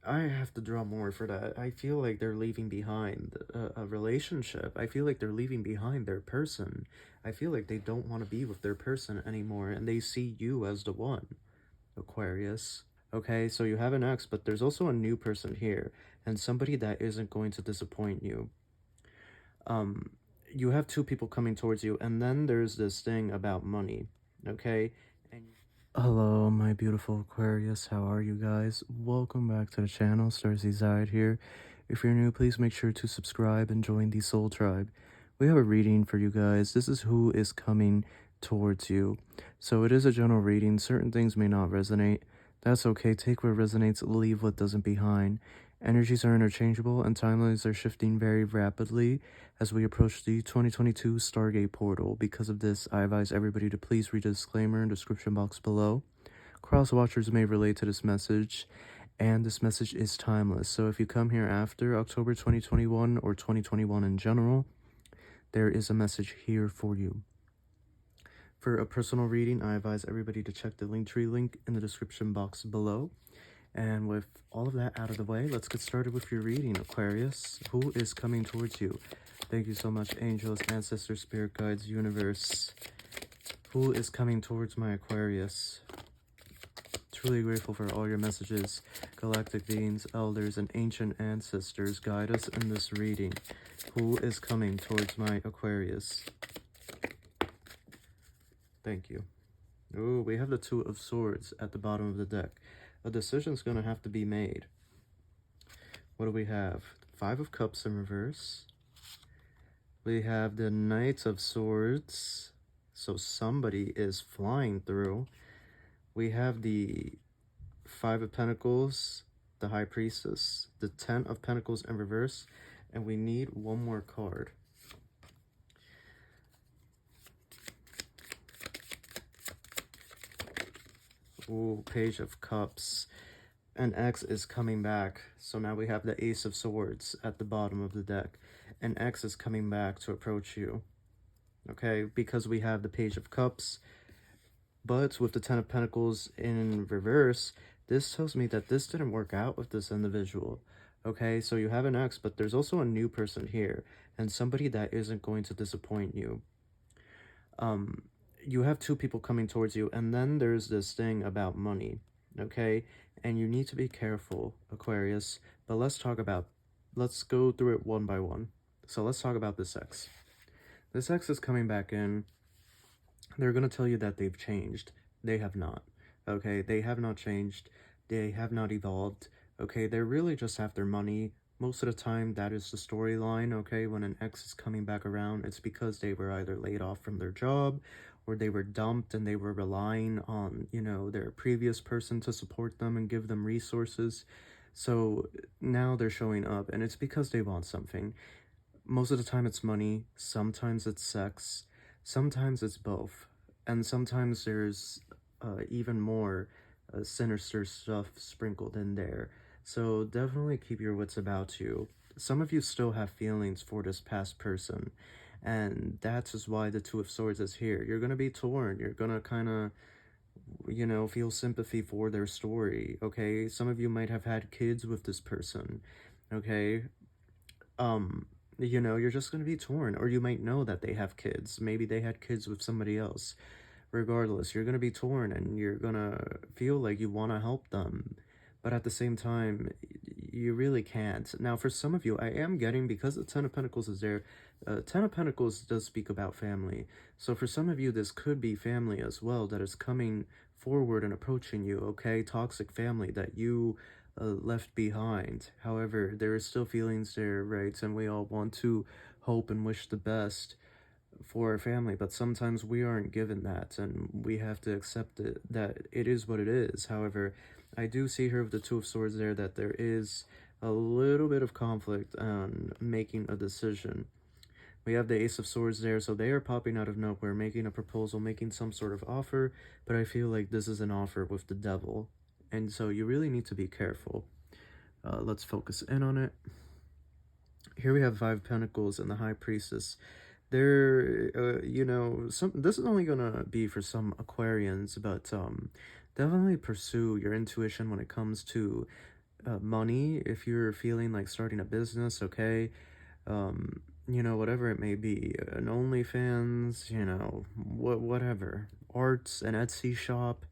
I have to draw more for that. I feel like they're leaving behind a relationship. I feel like they're leaving behind their person. I feel like they don't want to be with their person anymore, and they see you as the one, Aquarius. Okay, so you have an ex, but there's also a new person here, and somebody that isn't going to disappoint you. Um, you have two people coming towards you, and then there's this thing about money, okay? And hello, my beautiful Aquarius. How are you guys? Welcome back to the channel. Starseed here. If you're new, please make sure to subscribe and join the Soul Tribe. We have a reading for you guys. This is who is coming towards you. So it is a general reading. Certain things may not resonate. That's okay. Take what resonates, leave what doesn't behind. Energies are interchangeable and timelines are shifting very rapidly as we approach the 2022 Stargate portal. Because of this, I advise everybody to please read the disclaimer in the description box below. Cross-watchers may relate to this message, and this message is timeless. So if you come here after October 2021 or 2021 in general, there is a message here for you. For a personal reading, I advise everybody to check the Linktree link in the description box below. And with all of that out of the way, let's get started with your reading, Aquarius. Who is coming towards you? Thank you so much, angels, ancestors, spirit guides, universe. Who is coming towards my Aquarius? Truly grateful for all your messages. Galactic beings, elders, and ancient ancestors, guide us in this reading. Who is coming towards my Aquarius? Thank you. Oh, we have the Two of Swords at the bottom of the deck. A decision's going to have to be made. What do we have? Five of Cups in reverse. We have the Knight of Swords. So somebody is flying through. We have the Five of Pentacles, the High Priestess, the Ten of Pentacles in reverse, and we need one more card. Ooh, Page of Cups. An X is coming back. So now we have the Ace of Swords at the bottom of the deck. An X is coming back to approach you. Okay, because we have the Page of Cups. But with the Ten of Pentacles in reverse, this tells me that this didn't work out with this individual. Okay, so you have an X, but there's also a new person here. And somebody that isn't going to disappoint you. You have two people coming towards you, and then there's this thing about money, okay? And you need to be careful, Aquarius, but let's go through it one by one. So let's talk about this X. This X is coming back in. They're going to tell you that they've changed. They have not, okay? They have not changed. They have not evolved, okay? They're really just after money. Most of the time, that is the storyline, okay? When an X is coming back around, it's because they were either laid off from their job or they were dumped and they were relying on, you know, their previous person to support them and give them resources. So now they're showing up, and it's because they want something. Most of the time it's money, sometimes it's sex, sometimes it's both, and sometimes there's even more sinister stuff sprinkled in there. So definitely keep your wits about you. Some of you still have feelings for this past person, and that's just why the Two of Swords is here. You're going to be torn. You're going to kind of, you know, feel sympathy for their story, okay? Some of you might have had kids with this person, okay? You know, you're just going to be torn, or you might know that they have kids. Maybe they had kids with somebody else. Regardless, you're going to be torn, and you're going to feel like you want to help them, but at the same time, you really can't. Now, for some of you, I am getting, because the Ten of Pentacles is there, Ten of Pentacles does speak about family. So for some of you, this could be family as well that is coming forward and approaching you, okay? Toxic family that you left behind. However, there are still feelings there, right? And we all want to hope and wish the best for our family, but sometimes we aren't given that, and we have to accept it, that it is what it is. However, I do see here with the Two of Swords there that there is a little bit of conflict on making a decision. We have the Ace of Swords there, so they are popping out of nowhere, making a proposal, making some sort of offer, but I feel like this is an offer with the devil, and so you really need to be careful. Let's focus in on it. Here we have Five Pentacles and the High Priestess. They're, you know, this is only gonna be for some Aquarians, but definitely pursue your intuition when it comes to money, if you're feeling like starting a business, okay, you know, whatever it may be, an OnlyFans, you know, whatever, arts, an Etsy shop,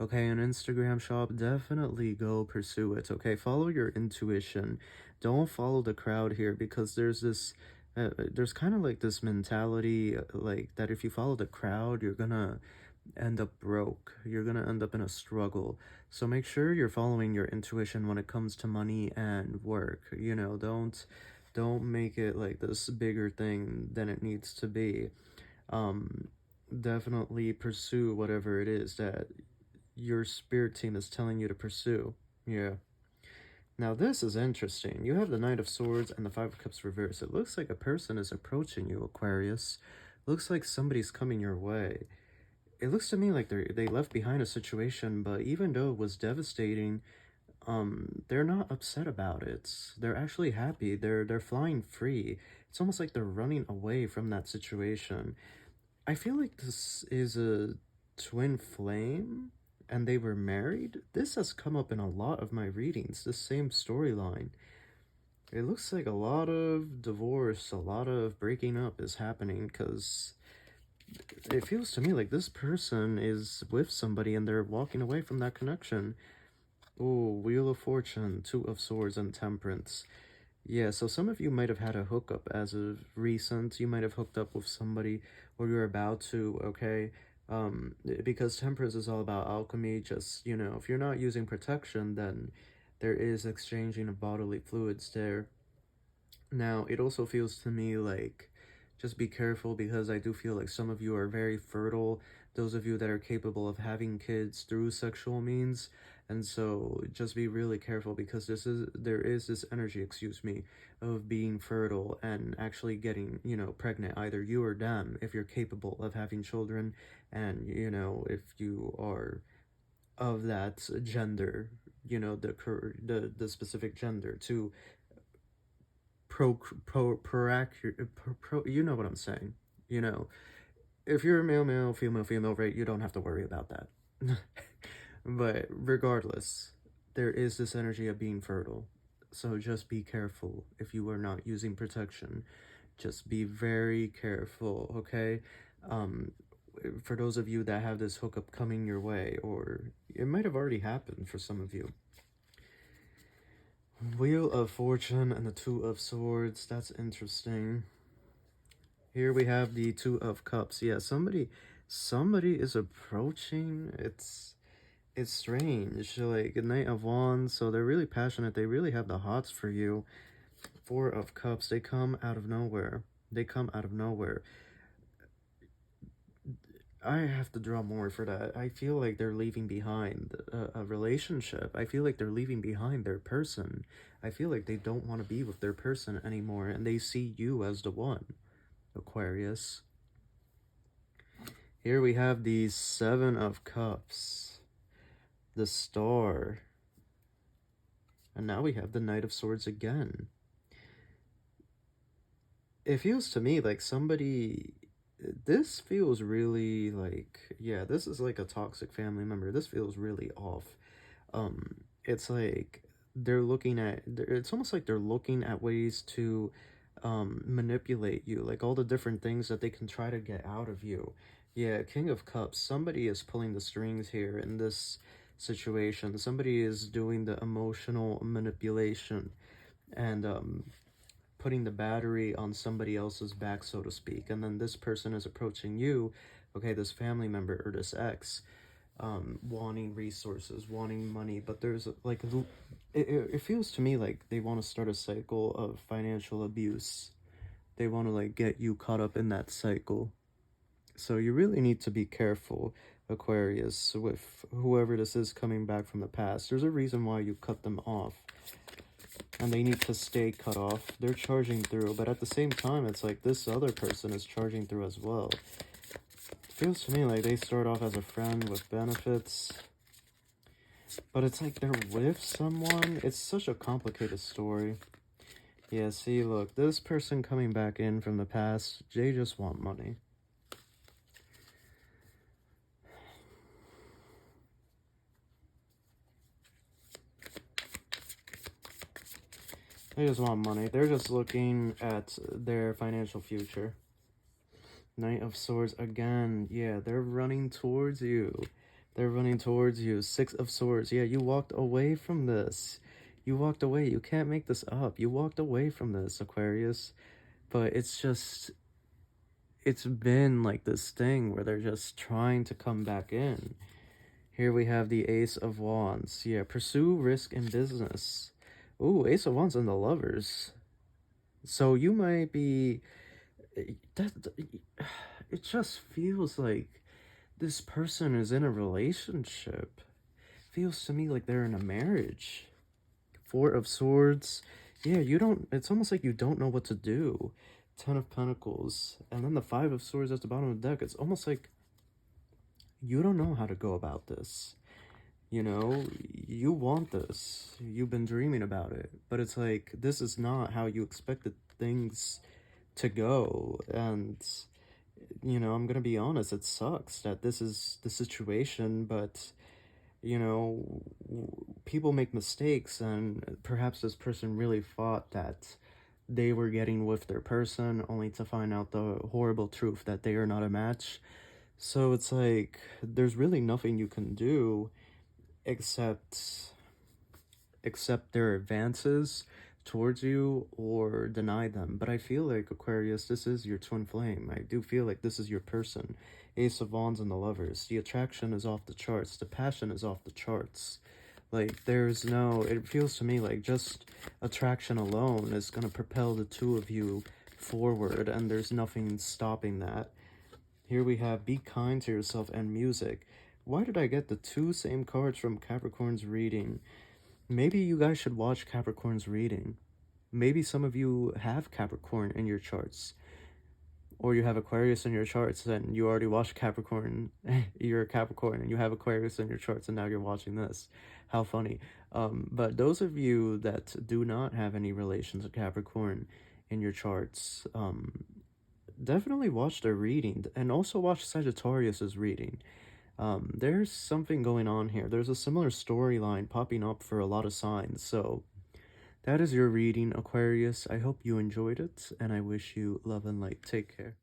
okay, an Instagram shop, definitely go pursue it, okay? Follow your intuition. Don't follow the crowd here, because there's kind of like this mentality, like, that if you follow the crowd, you're gonna end up broke. You're gonna end up in a struggle. So make sure you're following your intuition when it comes to money and work. You know, don't make it like this bigger thing than it needs to be. Um, Definitely pursue whatever it is that your spirit team is telling you to pursue. Yeah. Now this is interesting. You have the Knight of Swords and the Five of Cups reversed. It looks like a person is approaching you, Aquarius. Looks like somebody's coming your way. It looks to me like they left behind a situation, but even though it was devastating, they're not upset about it. They're actually happy. They're flying free. It's almost like they're running away from that situation. I feel like this is a twin flame and they were married. This has come up in a lot of my readings, the same storyline. It looks like a lot of divorce, a lot of breaking up is happening, because it feels to me like this person is with somebody and they're walking away from that connection. Oh, Wheel of Fortune, Two of Swords, and Temperance. Yeah, so some of you might have had a hookup as of recent. You might have hooked up with somebody, or you're about to, okay? Because Temperance is all about alchemy. Just, you know, if you're not using protection, then there is exchanging of bodily fluids there. Now, it also feels to me like, just be careful, because I do feel like some of you are very fertile, those of you that are capable of having kids through sexual means, and so just be really careful, because there is this energy, excuse me, of being fertile and actually getting, you know, pregnant, either you or them, if you're capable of having children, and, you know, if you are of that gender, you know, the specific gender, to you know what I'm saying. You know, if you're a male, female, right, you don't have to worry about that. But regardless, there is this energy of being fertile. So just be careful if you are not using protection. Just be very careful, okay? Um, for those of you that have this hookup coming your way, or it might have already happened for some of you. Wheel of Fortune and the Two of Swords. That's interesting. Here we have the Two of Cups. Yeah, somebody is approaching. It's strange. Like a Knight of Wands, so they're really passionate. They really have the hots for you. Four of Cups. They come out of nowhere. They come out of nowhere. I have to draw more for that. I feel like they're leaving behind a relationship. I feel like they're leaving behind their person. I feel like they don't want to be with their person anymore, and they see you as the one, Aquarius. Here we have the Seven of Cups, the Star, and now we have the Knight of Swords again. It feels to me like somebody... This feels really like, yeah, this is like a toxic family member. This feels really off. It's like they're looking at, it's almost like they're looking at ways to manipulate you, like all the different things that they can try to get out of you. Yeah, King of Cups, somebody is pulling the strings here in this situation. Somebody is doing the emotional manipulation and putting the battery on somebody else's back, so to speak, and then this person is approaching you, okay, this family member or this ex, wanting resources, wanting money, but there's like, it feels to me like they want to start a cycle of financial abuse. They want to like get you caught up in that cycle. So you really need to be careful, Aquarius, with whoever this is coming back from the past. There's a reason why you cut them off. And they need to stay cut off. They're charging through, but at the same time, it's like this other person is charging through as well. It feels to me like they start off as a friend with benefits, but it's like they're with someone. It's such a complicated story. Yeah, see, look, this person coming back in from the past, they just want money. They just want money. They're just looking at their financial future. Knight of Swords again. Yeah, they're running towards you. They're running towards you. Six of Swords. Yeah, you walked away from this. You walked away. You can't make this up. You walked away from this, Aquarius. But it's just, it's been like this thing where they're just trying to come back in. Here we have the Ace of Wands. Yeah, pursue risk in business. Ooh, Ace of Wands and the Lovers. So you might be... That, it just feels like this person is in a relationship. Feels to me like they're in a marriage. Four of Swords. Yeah, you don't... It's almost like you don't know what to do. Ten of Pentacles. And then the Five of Swords at the bottom of the deck. It's almost like you don't know how to go about this. You know, you want this. You've been dreaming about it. But it's like, this is not how you expected things to go. And, you know, I'm gonna be honest, it sucks that this is the situation, but, you know, people make mistakes, and perhaps this person really thought that they were getting with their person, only to find out the horrible truth that they are not a match. So it's like, there's really nothing you can do except their advances towards you or deny them. But I feel like, Aquarius, this is your twin flame. I do feel like this is your person. Ace of Wands and the Lovers. The attraction is off the charts. The passion is off the charts. Like, there's no... It feels to me like just attraction alone is going to propel the two of you forward, and there's nothing stopping that. Here we have Be Kind to Yourself and Music. Why did I get the two same cards from Capricorn's reading? Maybe you guys should watch Capricorn's reading. Maybe some of you have Capricorn in your charts. Or you have Aquarius in your charts and you already watched Capricorn. You're a Capricorn and you have Aquarius in your charts and now you're watching this. How funny. But those of you that do not have any relations to Capricorn in your charts, definitely watch their reading. And also watch Sagittarius's reading. There's something going on here. There's a similar storyline popping up for a lot of signs. So that is your reading, Aquarius. I hope you enjoyed it, and I wish you love and light. Take care.